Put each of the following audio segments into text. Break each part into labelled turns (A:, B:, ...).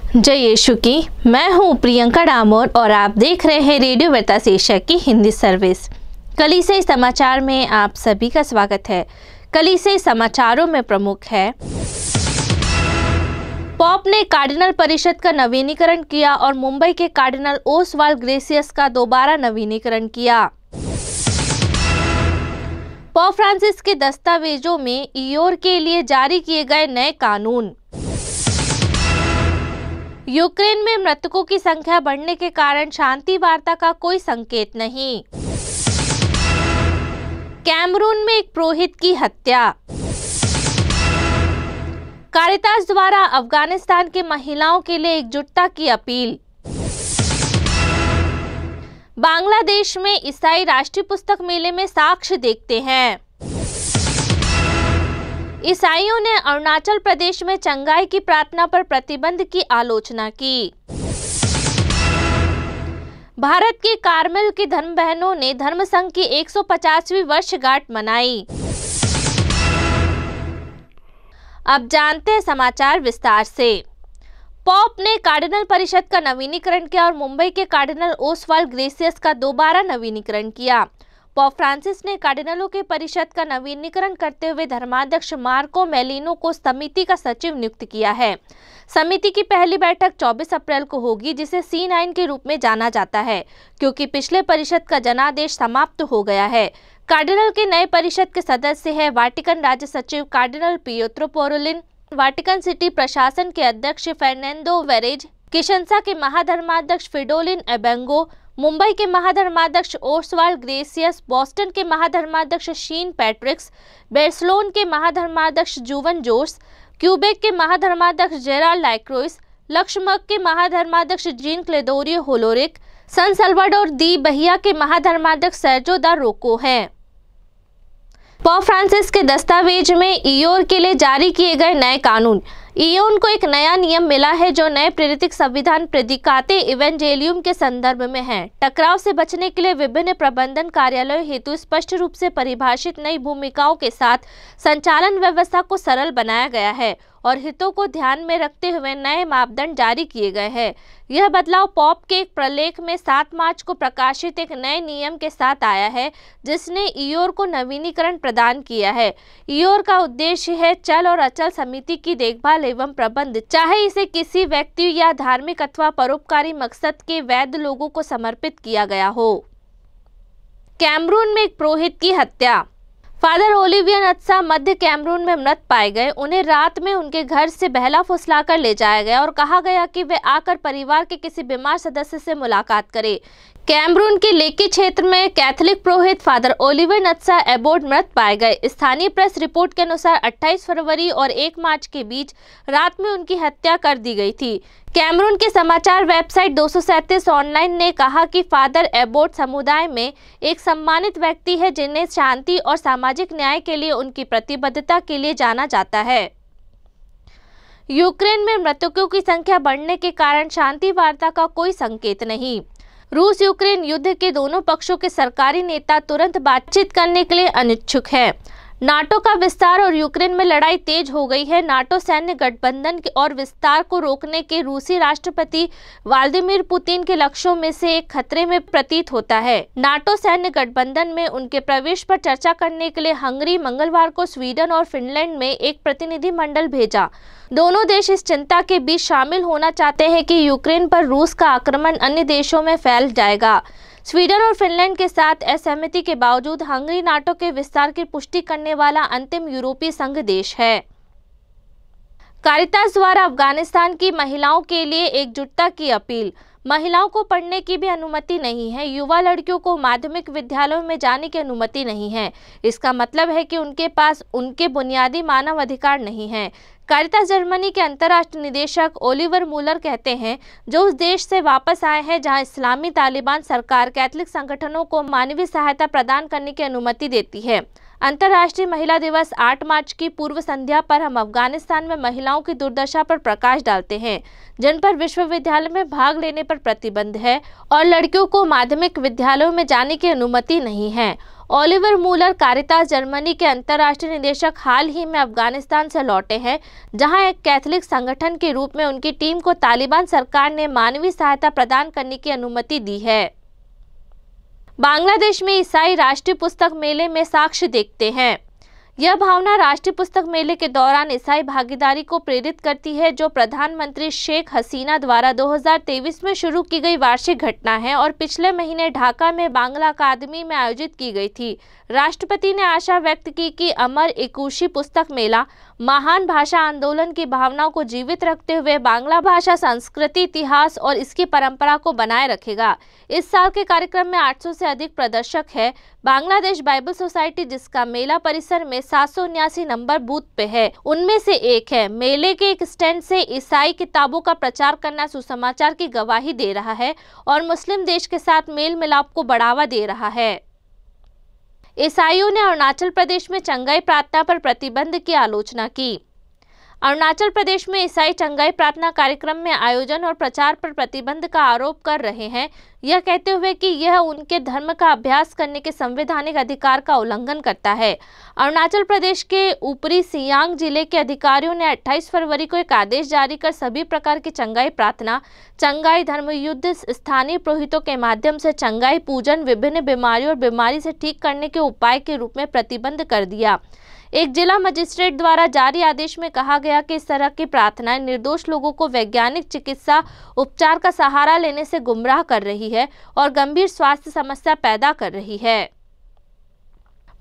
A: जय यीशु की। मैं हूं प्रियंका डामोर और आप देख रहे हैं रेडियो वार्ता शीर्षक की हिंदी सर्विस। कलीसिया समाचार में आप सभी का स्वागत है। कलीसिया समाचारों में प्रमुख है, पॉप ने कार्डिनल परिषद का नवीनीकरण किया और मुंबई के कार्डिनल ओसवाल्ड ग्रेसियस का दोबारा नवीनीकरण किया। पॉप फ्रांसिस के दस्तावेजों में ईयोर के लिए जारी किए गए नए कानून। यूक्रेन में मृतकों की संख्या बढ़ने के कारण शांति वार्ता का कोई संकेत नहीं। कैमरून में एक पुरोहित की हत्या। कारितास द्वारा अफगानिस्तान की महिलाओं के लिए एकजुटता की अपील। बांग्लादेश में ईसाई राष्ट्रीय पुस्तक मेले में साक्ष्य देखते हैं। ईसाइयों ने अरुणाचल प्रदेश में चंगाई की प्रार्थना पर प्रतिबंध की आलोचना की। भारत के कार्मेल की धर्म बहनों ने धर्म संघ की 150वीं वर्षगांठ मनाई। अब जानते हैं समाचार विस्तार से। पॉप ने कार्डिनल परिषद का नवीनीकरण किया और मुंबई के कार्डिनल ओसवाल्ड ग्रेसियस का दोबारा नवीनीकरण किया। पॉप फ्रांसिस ने कार्डिनलों के परिषद का नवीनीकरण करते हुए धर्माध्यक्ष मार्को मेलिनो को समिति का सचिव नियुक्त किया है। समिति की पहली बैठक 24 अप्रैल को होगी, जिसे C9 के रूप में जाना जाता है, क्योंकि पिछले परिषद का जनादेश समाप्त हो गया है। कार्डिनल के नए परिषद के सदस्य हैं वाटिकन राज्य सचिव cardinal Pietro Parolin, Vatican city प्रशासन के अध्यक्ष फर्नांडो वेरेज, किशनसा के महाधर्माध्यक्ष फ्रिडोलिन एबेंगो, मुंबई के महाधर्माध्यक्ष ओसवाल्ड ग्रेसियस, बोस्टन के महाधर्माध्यक्ष शीन पैट्रिक्स, बार्सिलोना के महाधर्माध्यक्ष जुवन जोस, क्यूबेक के महाधर्माध्यक्ष जेराल्ड लाइक्रोइस, लक्समबर्ग के महाधर्माध्यक्ष जीन क्लेदोरियो होलोरिक, सन सल्वाडोर दी बहिया के महाधर्माध्यक्ष सर्जो दा रोको हैं। पॉप फ्रांसिस के दस्तावेज में ईयोर के लिए जारी किए गए नए कानून। ईयोन को एक नया नियम मिला है जो नए प्रेरित संविधान प्रेदिकाते इवेंजेलियम के संदर्भ में है। टकराव से बचने के लिए विभिन्न प्रबंधन कार्यालयों हेतु स्पष्ट रूप से परिभाषित नई भूमिकाओं के साथ संचालन व्यवस्था को सरल बनाया गया है और हितों को ध्यान में रखते हुए नए मापदंड जारी किए गए हैं। यह बदलाव पॉप के एक प्रलेख में 7 मार्च को प्रकाशित एक नए नियम के साथ आया है, जिसने ईयोर को नवीनीकरण प्रदान किया है। ईयोर का उद्देश्य है चल और अचल समिति की देखभाल एवं प्रबंध, चाहे इसे किसी व्यक्ति या धार्मिक अथवा परोपकारी मकसद के वैध लोगों को समर्पित किया गया हो। कैमरून में एक पुरोहित की हत्या। फादर ओलिवियर नत्सा मध्य कैमरून में मृत पाए गए। उन्हें रात में उनके घर से बहला फुसलाकर ले जाया गया और कहा गया कि वे आकर परिवार के किसी बीमार सदस्य से मुलाकात करें। कैमरून के लेकी क्षेत्र में कैथोलिक पुरोहित फादर ओलिवियर नत्सा एबोट मृत पाए गए। स्थानीय प्रेस रिपोर्ट के अनुसार 28 फरवरी और 1 मार्च के बीच रात में उनकी हत्या कर दी गई थी। कैमरून के समाचार वेबसाइट 237 ऑनलाइन ने कहा कि फादर एबोट समुदाय में एक सम्मानित व्यक्ति है, जिन्हें शांति और सामाजिक न्याय के लिए उनकी प्रतिबद्धता के लिए जाना जाता है। यूक्रेन में मृतकों की संख्या बढ़ने के कारण शांति वार्ता का कोई संकेत नहीं। रूस यूक्रेन युद्ध के दोनों पक्षों के सरकारी नेता तुरंत बातचीत करने के लिए अनिच्छुक हैं। नाटो का विस्तार और यूक्रेन में लड़ाई तेज हो गई है। नाटो सैन्य गठबंधन और विस्तार को रोकने के रूसी राष्ट्रपति व्लादिमीर पुतिन के लक्ष्यों में से एक खतरे में प्रतीत होता है। नाटो सैन्य गठबंधन में उनके प्रवेश पर चर्चा करने के लिए हंगरी मंगलवार को स्वीडन और फिनलैंड में एक प्रतिनिधि मंडल भेजा। दोनों देश इस चिंता के बीच शामिल होना चाहते हैं कि यूक्रेन पर रूस का आक्रमण अन्य देशों में फैल जाएगा। स्वीडन और फिनलैंड के साथ असहमति के बावजूद हंगरी नाटो के विस्तार की पुष्टि करने वाला अंतिम यूरोपीय संघ देश है। कारितास द्वारा अफगानिस्तान की महिलाओं के लिए एकजुटता की अपील। महिलाओं को पढ़ने की भी अनुमति नहीं है। युवा लड़कियों को माध्यमिक विद्यालयों में जाने की अनुमति नहीं है। इसका मतलब है कि उनके पास उनके बुनियादी मानव अधिकार नहीं है। कारितास जर्मनी के अंतर्राष्ट्रीय निदेशक ओलिवर मूलर कहते हैं, जो उस देश से वापस आए हैं जहां इस्लामी तालिबान सरकार कैथोलिक संगठनों को मानवीय सहायता प्रदान करने की अनुमति देती है। अंतर्राष्ट्रीय महिला दिवस 8 मार्च की पूर्व संध्या पर हम अफगानिस्तान में महिलाओं की दुर्दशा पर प्रकाश डालते हैं, जिन पर विश्वविद्यालय में भाग लेने पर प्रतिबंध है और लड़कियों को माध्यमिक विद्यालयों में जाने की अनुमति नहीं है। ओलिवर मूलर कारितास जर्मनी के अंतर्राष्ट्रीय निदेशक हाल ही में अफगानिस्तान से लौटे हैं, जहां एक कैथोलिक संगठन के रूप में उनकी टीम को तालिबान सरकार ने मानवीय सहायता प्रदान करने की अनुमति दी है। बांग्लादेश में ईसाई राष्ट्रीय पुस्तक मेले में साक्ष्य देखते हैं। यह भावना राष्ट्रीय पुस्तक मेले के दौरान ईसाई भागीदारी को प्रेरित करती है, जो प्रधानमंत्री शेख हसीना द्वारा 2023 में शुरू की गई वार्षिक घटना है और पिछले महीने ढाका में बांग्ला अकादमी में आयोजित की गई थी। राष्ट्रपति ने आशा व्यक्त की कि अमर एकुशे पुस्तक मेला महान भाषा आंदोलन की भावनाओं को जीवित रखते हुए बांग्ला भाषा, संस्कृति, इतिहास और इसकी परंपरा को बनाए रखेगा। इस साल के कार्यक्रम में 800 से अधिक प्रदर्शक है। बांग्लादेश बाइबल सोसाइटी, जिसका मेला परिसर में 779 नंबर बूथ पे है, उनमें से एक है। मेले के एक स्टैंड से ईसाई किताबों का प्रचार करना सुसमाचार की गवाही दे रहा है और मुस्लिम देश के साथ मेल मिलाप को बढ़ावा दे रहा है। ईसाइयों ने अरुणाचल प्रदेश में चंगाई प्रार्थना पर प्रतिबंध की आलोचना की। अरुणाचल प्रदेश में ईसाई चंगाई प्रार्थना कार्यक्रम में आयोजन और प्रचार पर प्रतिबंध का आरोप कर रहे हैं, यह कहते हुए कि यह उनके धर्म का अभ्यास करने के संवैधानिक अधिकार का उल्लंघन करता है। अरुणाचल प्रदेश के ऊपरी सियांग जिले के अधिकारियों ने 28 फरवरी को एक आदेश जारी कर सभी प्रकार की चंगाई प्रार्थना, चंगाई धर्म युद्ध, स्थानीय पुरोहितों के माध्यम से चंगाई पूजन, विभिन्न बीमारियों और बीमारी से ठीक करने के उपाय के रूप में प्रतिबंध कर दिया। एक जिला मजिस्ट्रेट द्वारा जारी आदेश में कहा गया कि इस तरह की प्रार्थनाएं निर्दोष लोगों को वैज्ञानिक चिकित्सा उपचार का सहारा लेने से गुमराह कर रही है और गंभीर स्वास्थ्य समस्या पैदा कर रही है।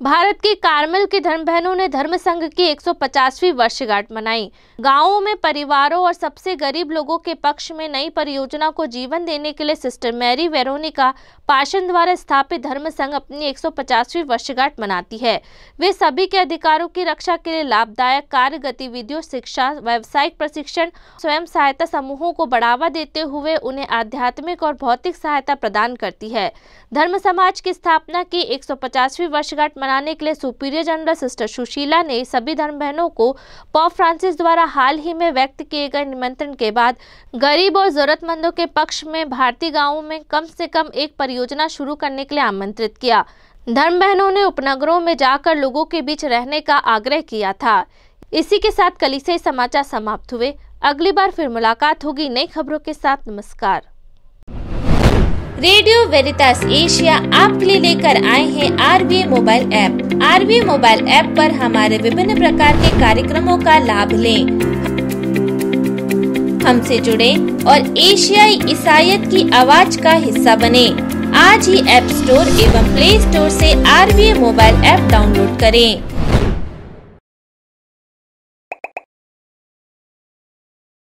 A: भारत की कार्मेल की धर्म बहनों ने धर्म संघ की 150वीं वर्षगांठ मनाई। गांवों में परिवारों और सबसे गरीब लोगों के पक्ष में नई परियोजना को जीवन देने के लिए सिस्टर मैरी वेरोनिका पाशन द्वारा स्थापित धर्म संघ अपनी 150वीं वर्षगांठ मनाती है। वे सभी के अधिकारों की रक्षा के लिए लाभदायक कार्य गतिविधियों, शिक्षा, व्यावसायिक प्रशिक्षण, स्वयं सहायता समूहों को बढ़ावा देते हुए उन्हें आध्यात्मिक और भौतिक सहायता प्रदान करती है। धर्म समाज की स्थापना की 150वीं वर्षगांठ मनाने के लिए सुपीरियर जनरल सिस्टर सुशीला ने सभी धर्म बहनों को पोप फ्रांसिस द्वारा हाल ही में व्यक्त किए गए निमंत्रण के बाद गरीब और जरूरतमंदों के पक्ष में भारतीय गांवों में कम से कम एक परियोजना शुरू करने के लिए आमंत्रित किया। धर्म बहनों ने उपनगरों में जाकर लोगों के बीच रहने का आग्रह किया था। इसी के साथ कलीसियाई समाचार समाप्त हुए। अगली बार फिर मुलाकात होगी नई खबरों के साथ। नमस्कार।
B: रेडियो वेरितास एशिया आपके लिए लेकर आए हैं RVA mobile app. RVA mobile app पर हमारे विभिन्न प्रकार के कार्यक्रमों का लाभ लें, हमसे जुड़े और एशियाई ईसाईयत की आवाज का हिस्सा बने। आज ही ऐप स्टोर एवं प्ले स्टोर से RVA मोबाइल ऐप डाउनलोड करें।